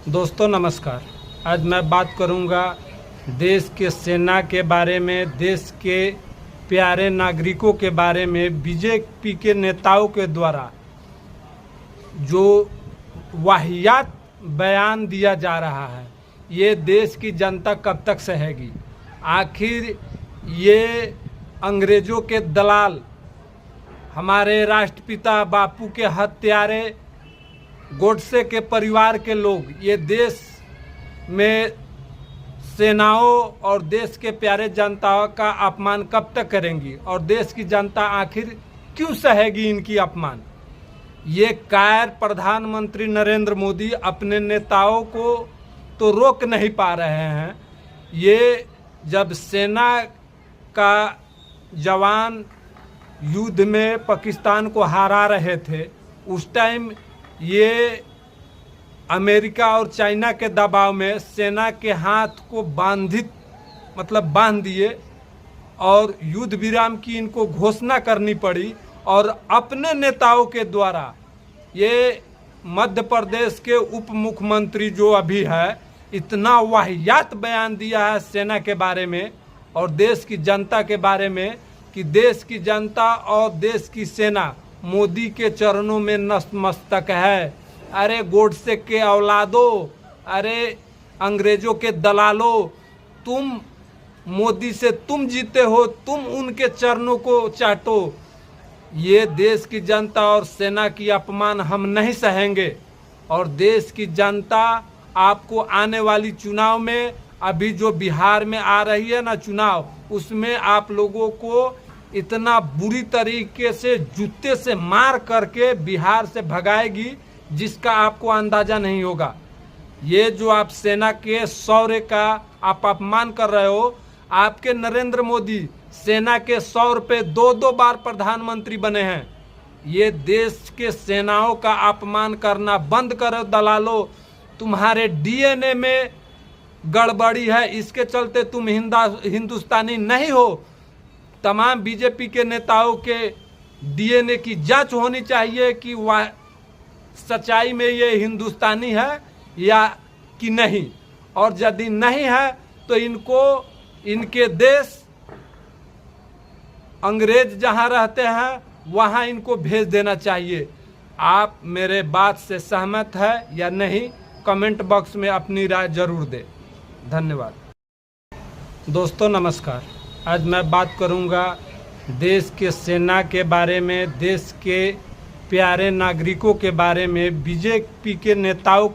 दोस्तों नमस्कार। आज मैं बात करूंगा देश के सेना के बारे में, देश के प्यारे नागरिकों के बारे में। बीजेपी के नेताओं के द्वारा जो वाहियात बयान दिया जा रहा है, ये देश की जनता कब तक सहेगी? आखिर ये अंग्रेज़ों के दलाल, हमारे राष्ट्रपिता बापू के हत्यारे, गोडसे के परिवार के लोग ये देश में सेनाओं और देश के प्यारे जनता का अपमान कब तक करेंगी? और देश की जनता आखिर क्यों सहेगी इनकी अपमान? ये कायर प्रधानमंत्री नरेंद्र मोदी अपने नेताओं को तो रोक नहीं पा रहे हैं। ये जब सेना का जवान युद्ध में पाकिस्तान को हरा रहे थे, उस टाइम ये अमेरिका और चाइना के दबाव में सेना के हाथ को बांध दिए और युद्ध विराम की इनको घोषणा करनी पड़ी। और अपने नेताओं के द्वारा ये मध्य प्रदेश के उप मुख्यमंत्री जो अभी है, इतना वाहियात बयान दिया है सेना के बारे में और देश की जनता के बारे में कि देश की जनता और देश की सेना मोदी के चरणों में नतमस्तक है। अरे गोडसे के औलादों, अरे अंग्रेजों के दलालों, तुम मोदी से तुम जीते हो, तुम उनके चरणों को चाटो। ये देश की जनता और सेना की अपमान हम नहीं सहेंगे। और देश की जनता आपको आने वाली चुनाव में, अभी जो बिहार में आ रही है ना चुनाव, उसमें आप लोगों को इतना बुरी तरीके से जूते से मार करके बिहार से भगाएगी जिसका आपको अंदाजा नहीं होगा। ये जो आप सेना के शौर्य का आप अपमान कर रहे हो, आपके नरेंद्र मोदी सेना के शौर्य पे 2-2 बार प्रधानमंत्री बने हैं। ये देश के सेनाओं का अपमान करना बंद करो दलालों। तुम्हारे डीएनए में गड़बड़ी है, इसके चलते तुम हिंदुस्तानी नहीं हो। तमाम बीजेपी के नेताओं के डीएनए की जांच होनी चाहिए कि वह सच्चाई में ये हिंदुस्तानी है या कि नहीं। और यदि नहीं है तो इनको इनके देश अंग्रेज जहां रहते हैं वहां इनको भेज देना चाहिए। आप मेरे बात से सहमत है या नहीं? कमेंट बॉक्स में अपनी राय जरूर दें। धन्यवाद। दोस्तों नमस्कार। आज मैं बात करूंगा देश के सेना के बारे में, देश के प्यारे नागरिकों के बारे में। बीजेपी के नेताओं